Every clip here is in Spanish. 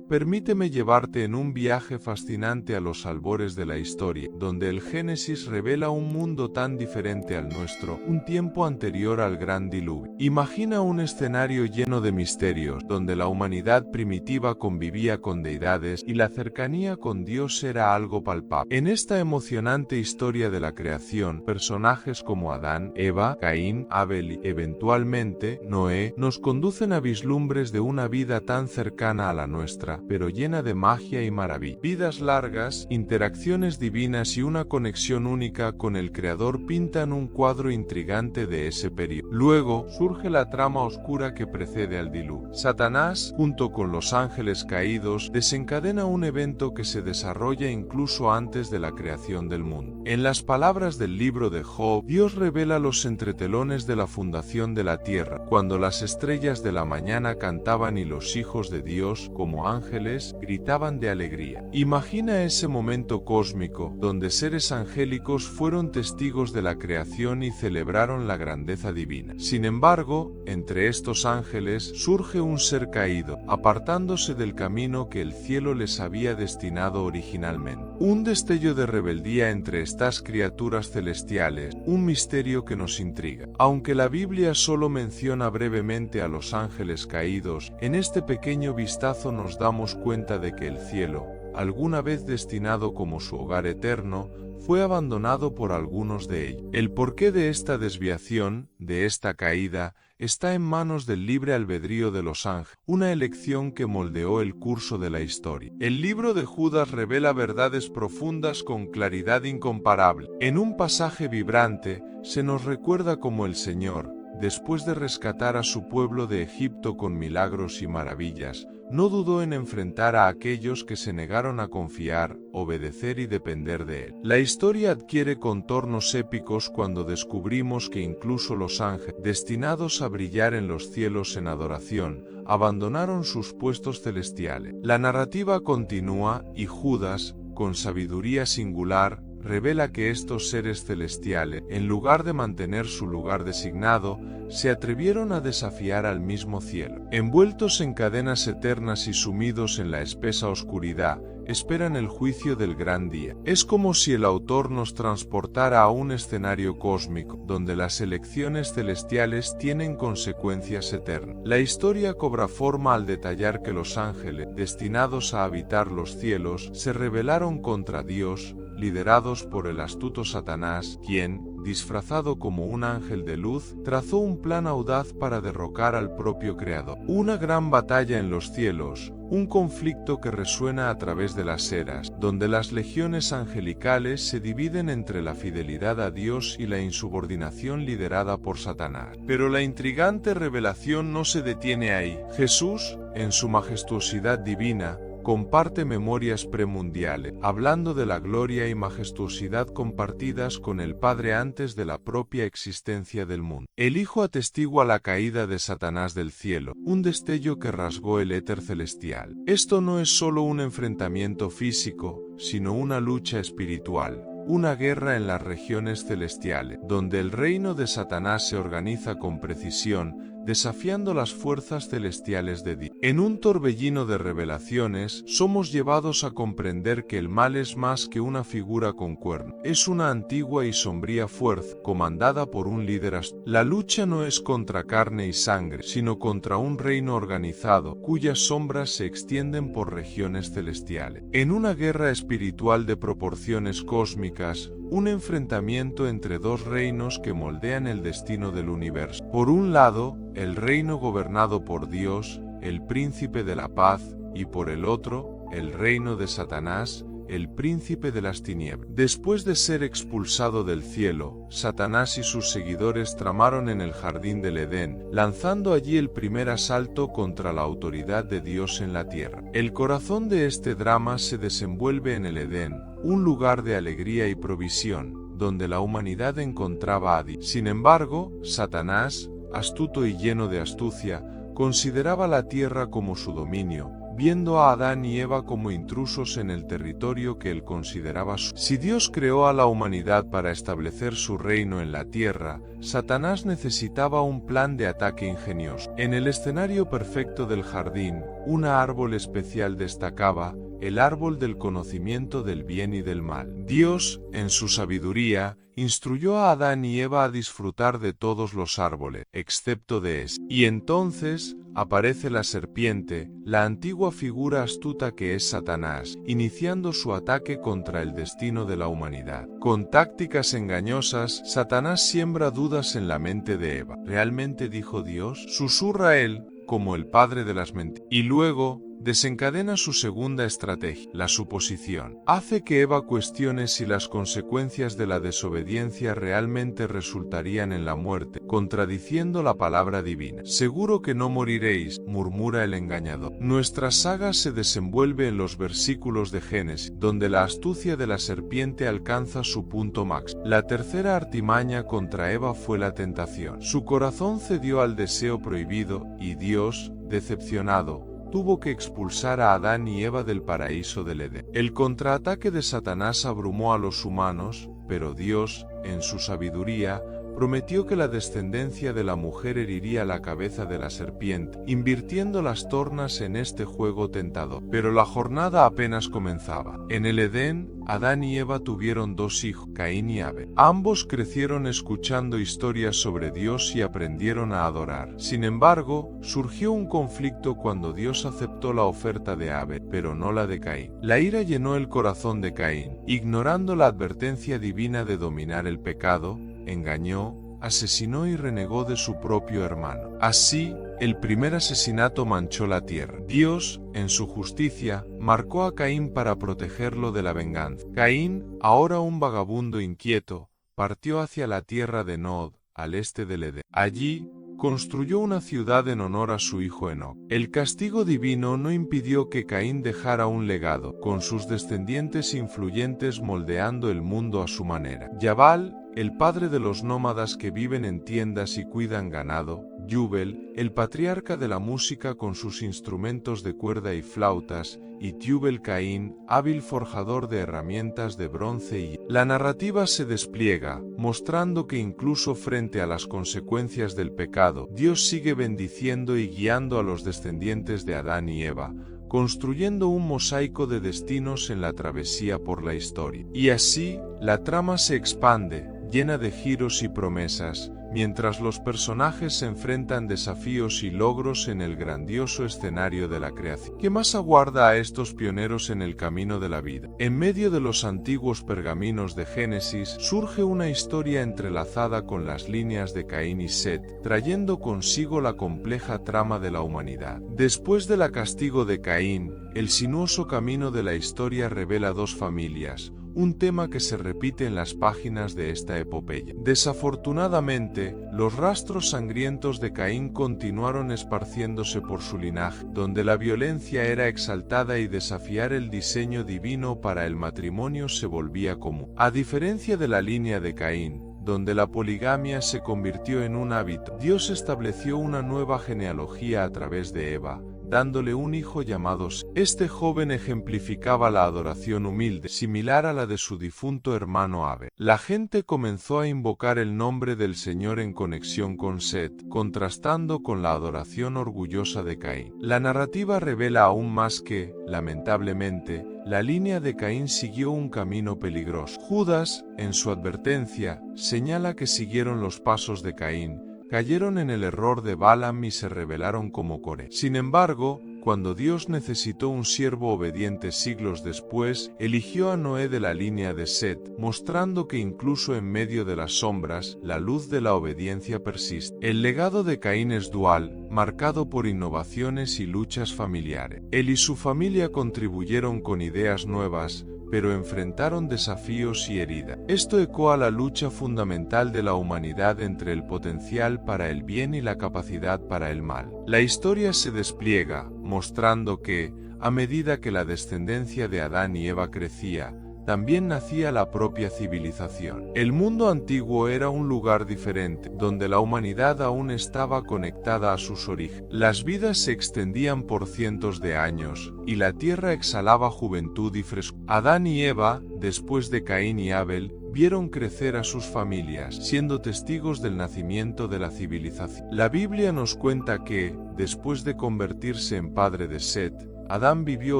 Permíteme llevarte en un viaje fascinante a los albores de la historia, donde el Génesis revela un mundo tan diferente al nuestro, un tiempo anterior al gran diluvio. Imagina un escenario lleno de misterios, donde la humanidad primitiva convivía con deidades y la cercanía con Dios era algo palpable. En esta emocionante historia de la creación, personajes como Adán, Eva, Caín, Abel y, eventualmente, Noé, nos conducen a vislumbres de una vida tan cercana a la nuestra, pero llena de magia y maravilla. Vidas largas, interacciones divinas y una conexión única con el Creador pintan un cuadro intrigante de ese periodo. Luego, surge la trama oscura que precede al diluvio. Satanás, junto con los ángeles caídos, desencadena un evento que se desarrolla incluso antes de la creación del mundo. En las palabras del libro de Job, Dios revela los entretelones de la fundación de la tierra, cuando las estrellas de la mañana cantaban y los hijos de Dios, como ángeles, gritaban de alegría. Imagina ese momento cósmico, donde seres angélicos fueron testigos de la creación y celebraron la grandeza divina. Sin embargo, entre estos ángeles surge un ser caído, apartándose del camino que el cielo les había destinado originalmente. Un destello de rebeldía entre estas criaturas celestiales, un misterio que nos intriga. Aunque la Biblia solo menciona brevemente a los ángeles caídos, en este pequeño vistazo nos damos cuenta de que el cielo, alguna vez destinado como su hogar eterno, fue abandonado por algunos de ellos. El porqué de esta desviación, de esta caída, está en manos del libre albedrío de los ángeles, una elección que moldeó el curso de la historia. El libro de Judas revela verdades profundas con claridad incomparable. En un pasaje vibrante, se nos recuerda cómo el Señor, después de rescatar a su pueblo de Egipto con milagros y maravillas, no dudó en enfrentar a aquellos que se negaron a confiar, obedecer y depender de él. La historia adquiere contornos épicos cuando descubrimos que incluso los ángeles, destinados a brillar en los cielos en adoración, abandonaron sus puestos celestiales. La narrativa continúa y Judas, con sabiduría singular, revela que estos seres celestiales, en lugar de mantener su lugar designado, se atrevieron a desafiar al mismo cielo. Envueltos en cadenas eternas y sumidos en la espesa oscuridad, esperan el juicio del gran día. Es como si el autor nos transportara a un escenario cósmico, donde las elecciones celestiales tienen consecuencias eternas. La historia cobra forma al detallar que los ángeles, destinados a habitar los cielos, se rebelaron contra Dios, liderados por el astuto Satanás, quien, disfrazado como un ángel de luz, trazó un plan audaz para derrocar al propio Creador. Una gran batalla en los cielos, un conflicto que resuena a través de las eras, donde las legiones angelicales se dividen entre la fidelidad a Dios y la insubordinación liderada por Satanás. Pero la intrigante revelación no se detiene ahí. Jesús, en su majestuosidad divina, comparte memorias premundiales, hablando de la gloria y majestuosidad compartidas con el Padre antes de la propia existencia del mundo. El Hijo atestigua la caída de Satanás del cielo, un destello que rasgó el éter celestial. Esto no es solo un enfrentamiento físico, sino una lucha espiritual. Una guerra en las regiones celestiales, donde el reino de Satanás se organiza con precisión, desafiando las fuerzas celestiales de Dios. En un torbellino de revelaciones, somos llevados a comprender que el mal es más que una figura con cuernos. Es una antigua y sombría fuerza, comandada por un líder astuto. La lucha no es contra carne y sangre, sino contra un reino organizado, cuyas sombras se extienden por regiones celestiales. En una guerra espiritual de proporciones cósmicas, un enfrentamiento entre dos reinos que moldean el destino del universo. Por un lado, el reino gobernado por Dios, el príncipe de la paz, y por el otro, el reino de Satanás, el príncipe de las tinieblas. Después de ser expulsado del cielo, Satanás y sus seguidores tramaron en el jardín del Edén, lanzando allí el primer asalto contra la autoridad de Dios en la tierra. El corazón de este drama se desenvuelve en el Edén, un lugar de alegría y provisión, donde la humanidad encontraba a Dios. Sin embargo, Satanás, astuto y lleno de astucia, consideraba la tierra como su dominio, viendo a Adán y Eva como intrusos en el territorio que él consideraba suyo. Si Dios creó a la humanidad para establecer su reino en la tierra, Satanás necesitaba un plan de ataque ingenioso. En el escenario perfecto del jardín, un árbol especial destacaba, el árbol del conocimiento del bien y del mal. Dios, en su sabiduría, instruyó a Adán y Eva a disfrutar de todos los árboles, excepto de ese. Y entonces aparece la serpiente, la antigua figura astuta que es Satanás, iniciando su ataque contra el destino de la humanidad. Con tácticas engañosas, Satanás siembra dudas en la mente de Eva. ¿Realmente dijo Dios? Susurra él, como el padre de las mentiras. Y luego desencadena su segunda estrategia, la suposición. Hace que Eva cuestione si las consecuencias de la desobediencia realmente resultarían en la muerte, contradiciendo la palabra divina. Seguro que no moriréis, murmura el engañador. Nuestra saga se desenvuelve en los versículos de Génesis, donde la astucia de la serpiente alcanza su punto máximo. La tercera artimaña contra Eva fue la tentación. Su corazón cedió al deseo prohibido, y Dios, decepcionado, tuvo que expulsar a Adán y Eva del paraíso del Edén. El contraataque de Satanás abrumó a los humanos, pero Dios, en su sabiduría, prometió que la descendencia de la mujer heriría la cabeza de la serpiente, invirtiendo las tornas en este juego tentador. Pero la jornada apenas comenzaba. En el Edén, Adán y Eva tuvieron dos hijos, Caín y Abel. Ambos crecieron escuchando historias sobre Dios y aprendieron a adorar. Sin embargo, surgió un conflicto cuando Dios aceptó la oferta de Abel, pero no la de Caín. La ira llenó el corazón de Caín. Ignorando la advertencia divina de dominar el pecado, engañó, asesinó y renegó de su propio hermano. Así, el primer asesinato manchó la tierra. Dios, en su justicia, marcó a Caín para protegerlo de la venganza. Caín, ahora un vagabundo inquieto, partió hacia la tierra de Nod, al este del Edén. Allí, construyó una ciudad en honor a su hijo Enoc. El castigo divino no impidió que Caín dejara un legado, con sus descendientes influyentes moldeando el mundo a su manera. Yabal, el padre de los nómadas que viven en tiendas y cuidan ganado, Jubel, el patriarca de la música con sus instrumentos de cuerda y flautas, y Tubal Caín, hábil forjador de herramientas de bronce y... La narrativa se despliega, mostrando que incluso frente a las consecuencias del pecado, Dios sigue bendiciendo y guiando a los descendientes de Adán y Eva, construyendo un mosaico de destinos en la travesía por la historia. Y así, la trama se expande, llena de giros y promesas, mientras los personajes se enfrentan desafíos y logros en el grandioso escenario de la creación. ¿Qué más aguarda a estos pioneros en el camino de la vida? En medio de los antiguos pergaminos de Génesis surge una historia entrelazada con las líneas de Caín y Set, trayendo consigo la compleja trama de la humanidad. Después del castigo de Caín, el sinuoso camino de la historia revela dos familias, un tema que se repite en las páginas de esta epopeya. Desafortunadamente, los rastros sangrientos de Caín continuaron esparciéndose por su linaje, donde la violencia era exaltada y desafiar el diseño divino para el matrimonio se volvía común. A diferencia de la línea de Caín, donde la poligamia se convirtió en un hábito, Dios estableció una nueva genealogía a través de Eva, dándole un hijo llamado Set. Este joven ejemplificaba la adoración humilde, similar a la de su difunto hermano Abel. La gente comenzó a invocar el nombre del Señor en conexión con Set, contrastando con la adoración orgullosa de Caín. La narrativa revela aún más que, lamentablemente, la línea de Caín siguió un camino peligroso. Judas, en su advertencia, señala que siguieron los pasos de Caín, cayeron en el error de Balaam y se rebelaron como Coré. Sin embargo, cuando Dios necesitó un siervo obediente siglos después, eligió a Noé de la línea de Set, mostrando que incluso en medio de las sombras, la luz de la obediencia persiste. El legado de Caín es dual, marcado por innovaciones y luchas familiares. Él y su familia contribuyeron con ideas nuevas, pero enfrentaron desafíos y heridas. Esto ecoa la lucha fundamental de la humanidad entre el potencial para el bien y la capacidad para el mal. La historia se despliega, mostrando que, a medida que la descendencia de Adán y Eva crecía, también nacía la propia civilización. El mundo antiguo era un lugar diferente, donde la humanidad aún estaba conectada a sus orígenes. Las vidas se extendían por cientos de años, y la tierra exhalaba juventud y frescura. Adán y Eva, después de Caín y Abel, vieron crecer a sus familias, siendo testigos del nacimiento de la civilización. La Biblia nos cuenta que, después de convertirse en padre de Set, Adán vivió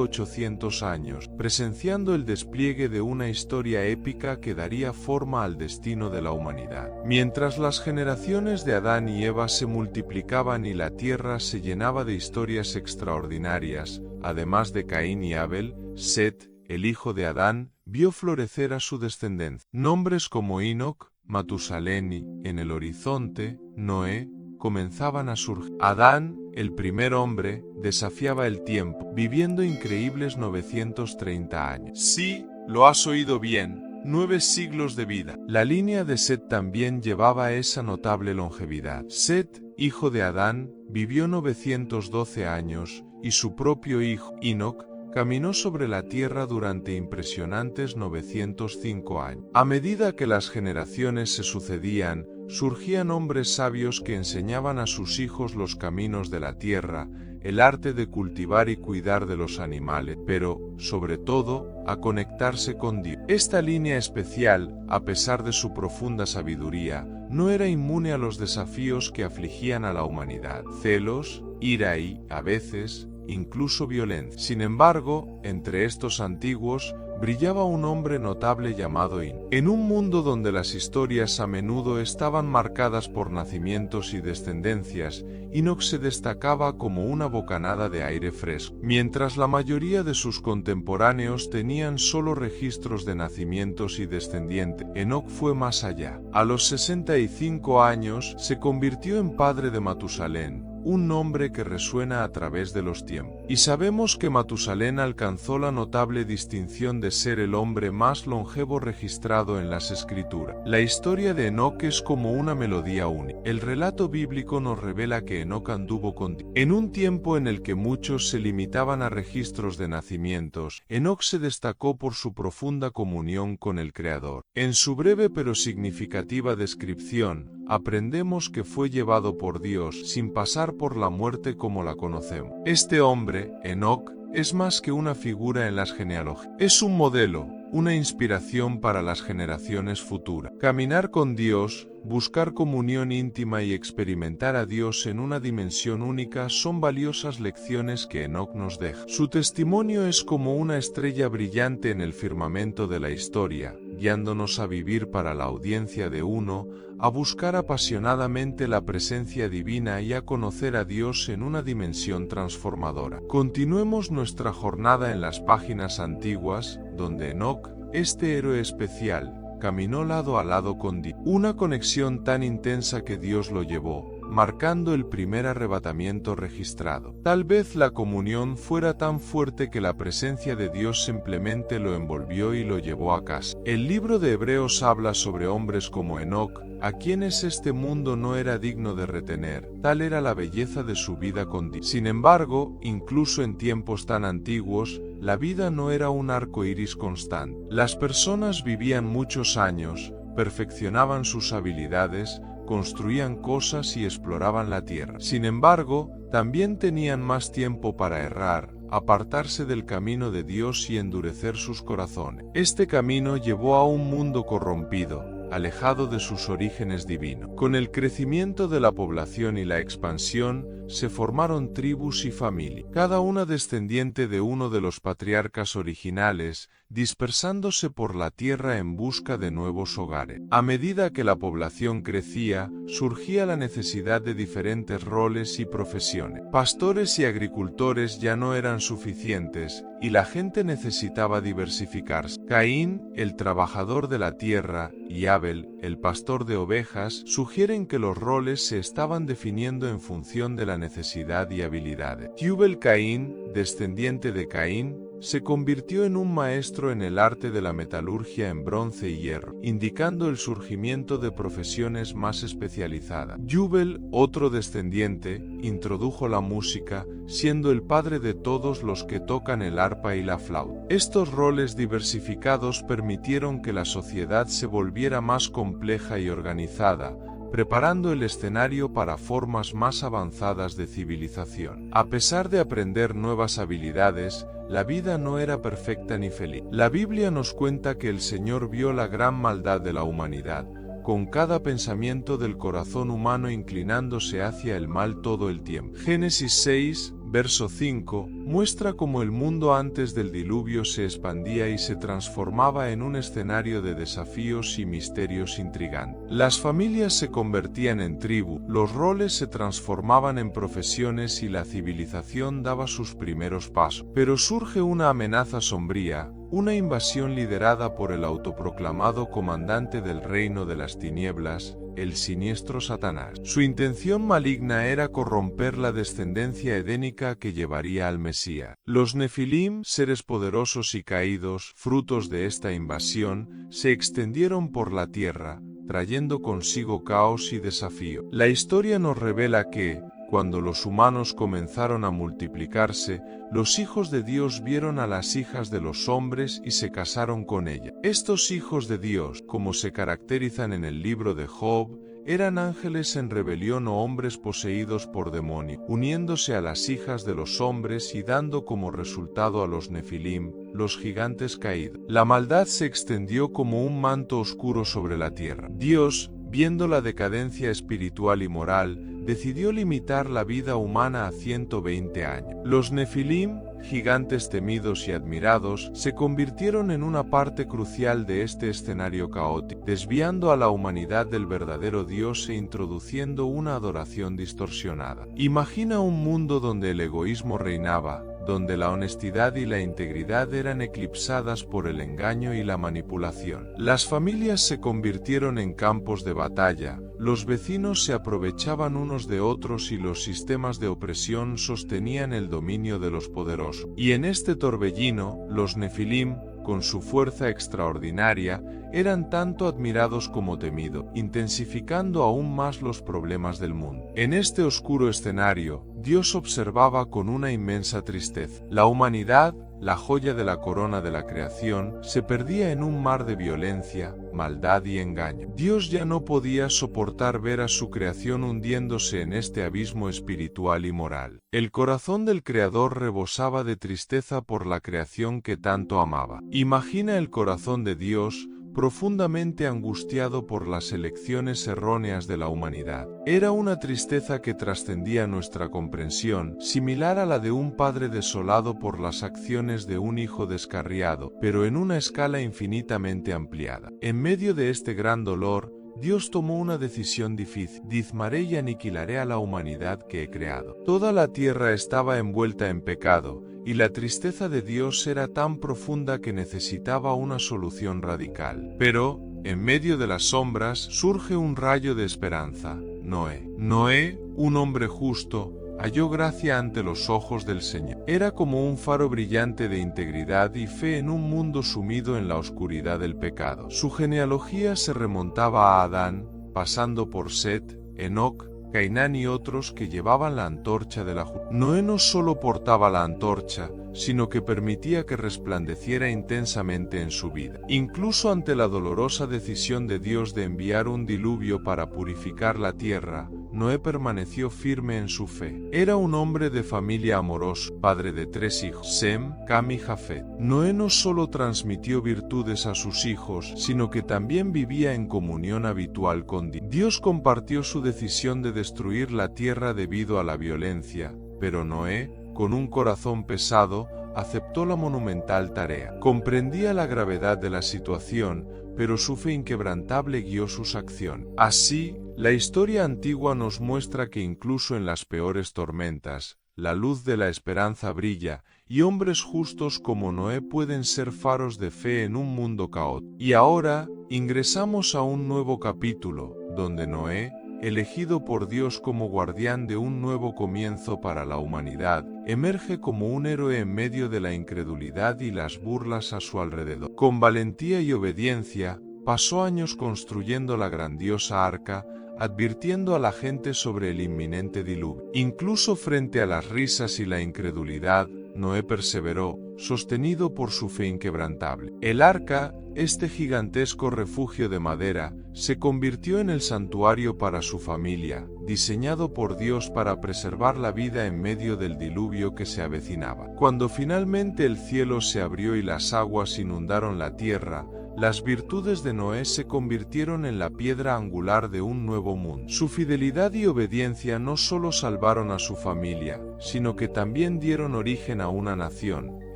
800 años, presenciando el despliegue de una historia épica que daría forma al destino de la humanidad. Mientras las generaciones de Adán y Eva se multiplicaban y la tierra se llenaba de historias extraordinarias, además de Caín y Abel, Set, el hijo de Adán, vio florecer a su descendencia. Nombres como Enoc, Matusalén y, en el horizonte, Noé, comenzaban a surgir. Adán, el primer hombre, desafiaba el tiempo, viviendo increíbles 930 años. Sí, lo has oído bien, 9 siglos de vida. La línea de Set también llevaba esa notable longevidad. Set, hijo de Adán, vivió 912 años, y su propio hijo, Enoc, caminó sobre la tierra durante impresionantes 905 años. A medida que las generaciones se sucedían, surgían hombres sabios que enseñaban a sus hijos los caminos de la tierra, el arte de cultivar y cuidar de los animales, pero, sobre todo, a conectarse con Dios. Esta línea especial, a pesar de su profunda sabiduría, no era inmune a los desafíos que afligían a la humanidad: celos, ira y, a veces, incluso violencia. Sin embargo, entre estos antiguos, brillaba un hombre notable llamado Enoc. En un mundo donde las historias a menudo estaban marcadas por nacimientos y descendencias, Enoc se destacaba como una bocanada de aire fresco. Mientras la mayoría de sus contemporáneos tenían solo registros de nacimientos y descendientes, Enoc fue más allá. A los 65 años, se convirtió en padre de Matusalén, un nombre que resuena a través de los tiempos. Y sabemos que Matusalén alcanzó la notable distinción de ser el hombre más longevo registrado en las Escrituras. La historia de Enoc es como una melodía única. El relato bíblico nos revela que Enoc anduvo con Dios. En un tiempo en el que muchos se limitaban a registros de nacimientos, Enoc se destacó por su profunda comunión con el Creador. En su breve pero significativa descripción, aprendemos que fue llevado por Dios sin pasar por la muerte como la conocemos. Este hombre, Enoc, es más que una figura en las genealogías. Es un modelo, una inspiración para las generaciones futuras. Caminar con Dios, buscar comunión íntima y experimentar a Dios en una dimensión única son valiosas lecciones que Enoc nos deja. Su testimonio es como una estrella brillante en el firmamento de la historia, guiándonos a vivir para la audiencia de uno, a buscar apasionadamente la presencia divina y a conocer a Dios en una dimensión transformadora. Continuemos nuestra jornada en las páginas antiguas, donde Enoc, este héroe especial, caminó lado a lado con Dios. Una conexión tan intensa que Dios lo llevó, marcando el primer arrebatamiento registrado. Tal vez la comunión fuera tan fuerte que la presencia de Dios simplemente lo envolvió y lo llevó a casa. El libro de Hebreos habla sobre hombres como Enoc, a quienes este mundo no era digno de retener, tal era la belleza de su vida con Dios. Sin embargo, incluso en tiempos tan antiguos, la vida no era un arco iris constante. Las personas vivían muchos años, perfeccionaban sus habilidades, construían cosas y exploraban la tierra. Sin embargo, también tenían más tiempo para errar, apartarse del camino de Dios y endurecer sus corazones. Este camino llevó a un mundo corrompido, alejado de sus orígenes divinos. Con el crecimiento de la población y la expansión, se formaron tribus y familias, cada una descendiente de uno de los patriarcas originales, dispersándose por la tierra en busca de nuevos hogares. A medida que la población crecía, surgía la necesidad de diferentes roles y profesiones. Pastores y agricultores ya no eran suficientes, y la gente necesitaba diversificarse. Caín, el trabajador de la tierra, y Abel, el pastor de ovejas, sugieren que los roles se estaban definiendo en función de la necesidad y habilidades. Tubal-Caín, descendiente de Caín, se convirtió en un maestro en el arte de la metalurgia en bronce y hierro, indicando el surgimiento de profesiones más especializadas. Jubal, otro descendiente, introdujo la música, siendo el padre de todos los que tocan el arpa y la flauta. Estos roles diversificados permitieron que la sociedad se volviera más compleja y organizada, preparando el escenario para formas más avanzadas de civilización. A pesar de aprender nuevas habilidades, la vida no era perfecta ni feliz. La Biblia nos cuenta que el Señor vio la gran maldad de la humanidad, con cada pensamiento del corazón humano inclinándose hacia el mal todo el tiempo. Génesis 6, verso 5, muestra cómo el mundo antes del diluvio se expandía y se transformaba en un escenario de desafíos y misterios intrigantes. Las familias se convertían en tribu, los roles se transformaban en profesiones y la civilización daba sus primeros pasos. Pero surge una amenaza sombría, una invasión liderada por el autoproclamado comandante del reino de las tinieblas, el siniestro Satanás. Su intención maligna era corromper la descendencia edénica que llevaría al Mesías. Los Nefilim, seres poderosos y caídos, frutos de esta invasión, se extendieron por la tierra, trayendo consigo caos y desafío. La historia nos revela que, cuando los humanos comenzaron a multiplicarse, los hijos de Dios vieron a las hijas de los hombres y se casaron con ellas. Estos hijos de Dios, como se caracterizan en el libro de Job, eran ángeles en rebelión o hombres poseídos por demonio, uniéndose a las hijas de los hombres y dando como resultado a los Nefilim, los gigantes caídos. La maldad se extendió como un manto oscuro sobre la tierra. Dios, viendo la decadencia espiritual y moral, decidió limitar la vida humana a 120 años. Los Nefilim, gigantes temidos y admirados, se convirtieron en una parte crucial de este escenario caótico, desviando a la humanidad del verdadero Dios e introduciendo una adoración distorsionada. Imagina un mundo donde el egoísmo reinaba, donde la honestidad y la integridad eran eclipsadas por el engaño y la manipulación. Las familias se convirtieron en campos de batalla, los vecinos se aprovechaban unos de otros y los sistemas de opresión sostenían el dominio de los poderosos. Y en este torbellino, los Nefilim, con su fuerza extraordinaria, eran tanto admirados como temidos, intensificando aún más los problemas del mundo. En este oscuro escenario, Dios observaba con una inmensa tristeza. La humanidad, la joya de la corona de la creación, se perdía en un mar de violencia, maldad y engaño. Dios ya no podía soportar ver a su creación hundiéndose en este abismo espiritual y moral. El corazón del Creador rebosaba de tristeza por la creación que tanto amaba. Imagina el corazón de Dios, profundamente angustiado por las elecciones erróneas de la humanidad. Era una tristeza que trascendía nuestra comprensión, similar a la de un padre desolado por las acciones de un hijo descarriado, pero en una escala infinitamente ampliada. En medio de este gran dolor, Dios tomó una decisión difícil: diezmaré y aniquilaré a la humanidad que he creado. Toda la tierra estaba envuelta en pecado, y la tristeza de Dios era tan profunda que necesitaba una solución radical. Pero, en medio de las sombras, surge un rayo de esperanza: Noé. Noé, un hombre justo, halló gracia ante los ojos del Señor. Era como un faro brillante de integridad y fe en un mundo sumido en la oscuridad del pecado. Su genealogía se remontaba a Adán, pasando por Set, Enoc, Cainán y otros que llevaban la antorcha de la justicia. Noé no solo portaba la antorcha, sino que permitía que resplandeciera intensamente en su vida. Incluso ante la dolorosa decisión de Dios de enviar un diluvio para purificar la tierra, Noé permaneció firme en su fe. Era un hombre de familia amoroso, padre de 3 hijos, Sem, Cam y Jafet. Noé no solo transmitió virtudes a sus hijos, sino que también vivía en comunión habitual con Dios. Dios compartió su decisión de destruir la tierra debido a la violencia, pero Noé, con un corazón pesado, aceptó la monumental tarea. Comprendía la gravedad de la situación, pero su fe inquebrantable guió sus acciones. Así, la historia antigua nos muestra que incluso en las peores tormentas, la luz de la esperanza brilla, y hombres justos como Noé pueden ser faros de fe en un mundo caótico. Y ahora, ingresamos a un nuevo capítulo, donde Noé, elegido por Dios como guardián de un nuevo comienzo para la humanidad, emerge como un héroe en medio de la incredulidad y las burlas a su alrededor. Con valentía y obediencia, pasó años construyendo la grandiosa arca, advirtiendo a la gente sobre el inminente diluvio. Incluso frente a las risas y la incredulidad, Noé perseveró, sostenido por su fe inquebrantable. El arca, este gigantesco refugio de madera, se convirtió en el santuario para su familia, diseñado por Dios para preservar la vida en medio del diluvio que se avecinaba. Cuando finalmente el cielo se abrió y las aguas inundaron la tierra, las virtudes de Noé se convirtieron en la piedra angular de un nuevo mundo. Su fidelidad y obediencia no solo salvaron a su familia, sino que también dieron origen a una nación,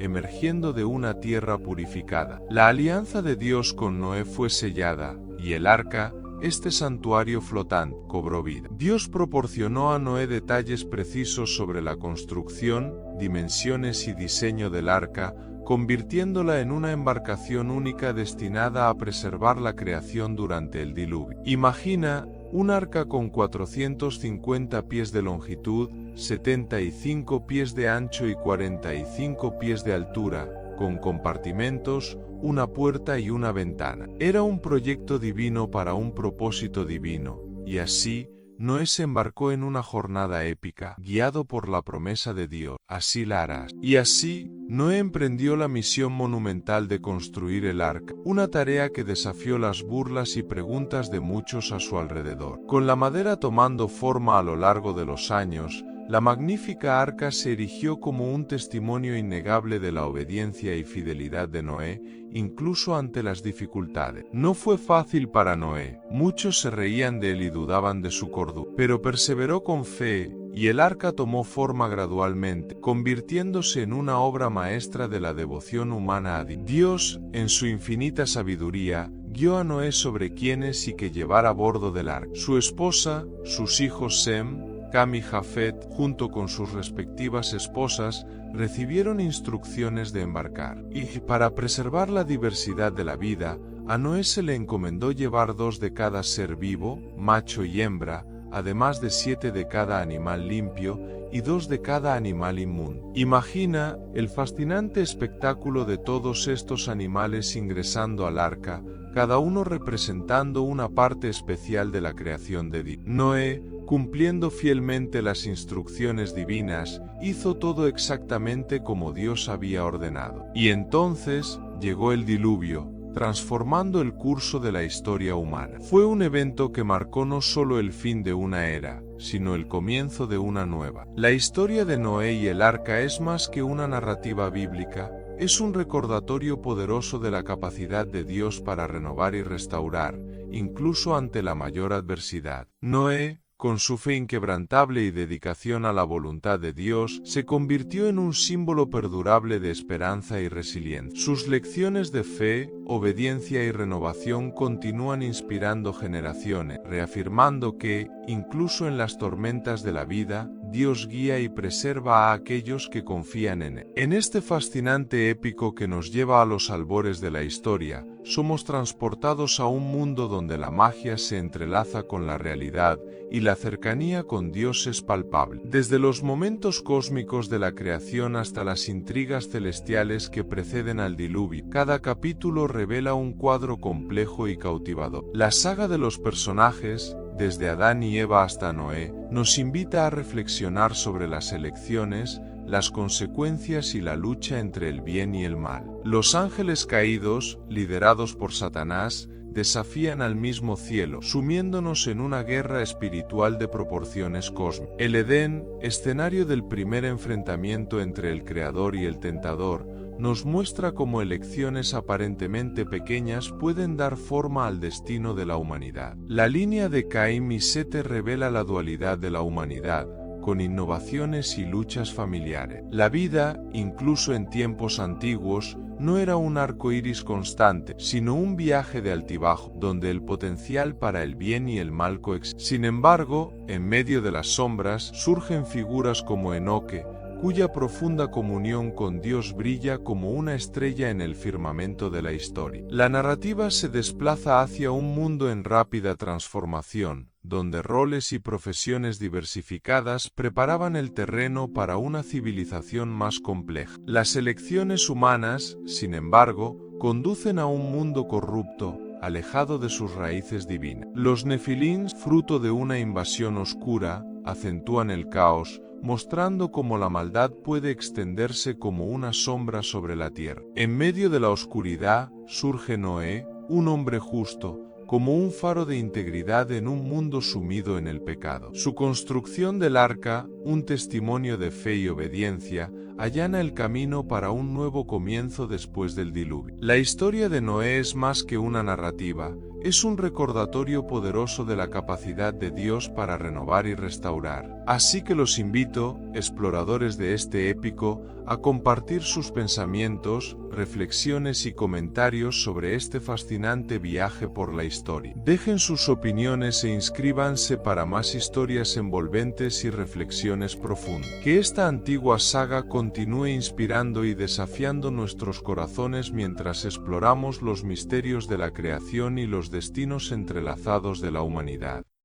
emergiendo de una tierra purificada. La alianza de Dios con Noé fue sellada, y el arca, este santuario flotante, cobró vida. Dios proporcionó a Noé detalles precisos sobre la construcción, dimensiones y diseño del arca, convirtiéndola en una embarcación única destinada a preservar la creación durante el diluvio. Imagina un arca con 450 pies de longitud, 75 pies de ancho y 45 pies de altura, con compartimentos, una puerta y una ventana. Era un proyecto divino para un propósito divino, y así, Noé se embarcó en una jornada épica, guiado por la promesa de Dios, así la harás. Y así, Noé emprendió la misión monumental de construir el arca, una tarea que desafió las burlas y preguntas de muchos a su alrededor. Con la madera tomando forma a lo largo de los años, la magnífica arca se erigió como un testimonio innegable de la obediencia y fidelidad de Noé, incluso ante las dificultades. No fue fácil para Noé, muchos se reían de él y dudaban de su cordura, pero perseveró con fe, y el arca tomó forma gradualmente, convirtiéndose en una obra maestra de la devoción humana a Dios. Dios, en su infinita sabiduría, guió a Noé sobre quiénes y qué llevar a bordo del arca. Su esposa, sus hijos Sem, Cam y Jafet, junto con sus respectivas esposas, recibieron instrucciones de embarcar. Y para preservar la diversidad de la vida, a Noé se le encomendó llevar 2 de cada ser vivo, macho y hembra, además de 7 de cada animal limpio y 2 de cada animal inmundo. Imagina el fascinante espectáculo de todos estos animales ingresando al arca, cada uno representando una parte especial de la creación de Dios. Noé, cumpliendo fielmente las instrucciones divinas, hizo todo exactamente como Dios había ordenado. Y entonces llegó el diluvio, transformando el curso de la historia humana. Fue un evento que marcó no solo el fin de una era, sino el comienzo de una nueva. La historia de Noé y el arca es más que una narrativa bíblica, es un recordatorio poderoso de la capacidad de Dios para renovar y restaurar, incluso ante la mayor adversidad. Noé, con su fe inquebrantable y dedicación a la voluntad de Dios, se convirtió en un símbolo perdurable de esperanza y resiliencia. Sus lecciones de fe, obediencia y renovación continúan inspirando generaciones, reafirmando que, incluso en las tormentas de la vida, Dios guía y preserva a aquellos que confían en Él. En este fascinante épico que nos lleva a los albores de la historia, somos transportados a un mundo donde la magia se entrelaza con la realidad y la cercanía con Dios es palpable. Desde los momentos cósmicos de la creación hasta las intrigas celestiales que preceden al diluvio, cada capítulo revela un cuadro complejo y cautivador. La saga de los personajes, desde Adán y Eva hasta Noé, nos invita a reflexionar sobre las elecciones, las consecuencias y la lucha entre el bien y el mal. Los ángeles caídos, liderados por Satanás, desafían al mismo cielo, sumiéndonos en una guerra espiritual de proporciones cósmicas. El Edén, escenario del primer enfrentamiento entre el Creador y el tentador, nos muestra cómo elecciones aparentemente pequeñas pueden dar forma al destino de la humanidad. La línea de Caín y Sete revela la dualidad de la humanidad, con innovaciones y luchas familiares. La vida, incluso en tiempos antiguos, no era un arco iris constante, sino un viaje de altibajo, donde el potencial para el bien y el mal coexisten. Sin embargo, en medio de las sombras, surgen figuras como Enoque, cuya profunda comunión con Dios brilla como una estrella en el firmamento de la historia. La narrativa se desplaza hacia un mundo en rápida transformación, donde roles y profesiones diversificadas preparaban el terreno para una civilización más compleja. Las elecciones humanas, sin embargo, conducen a un mundo corrupto, alejado de sus raíces divinas. Los Nefilins, fruto de una invasión oscura, acentúan el caos, mostrando cómo la maldad puede extenderse como una sombra sobre la tierra. En medio de la oscuridad surge Noé, un hombre justo, como un faro de integridad en un mundo sumido en el pecado. Su construcción del arca, un testimonio de fe y obediencia, allana el camino para un nuevo comienzo después del diluvio. La historia de Noé es más que una narrativa, es un recordatorio poderoso de la capacidad de Dios para renovar y restaurar. Así que los invito, exploradores de este épico, a compartir sus pensamientos, reflexiones y comentarios sobre este fascinante viaje por la historia. Dejen sus opiniones e inscríbanse para más historias envolventes y reflexiones profundas. Que esta antigua saga continúe inspirando y desafiando nuestros corazones mientras exploramos los misterios de la creación y los destinos entrelazados de la humanidad.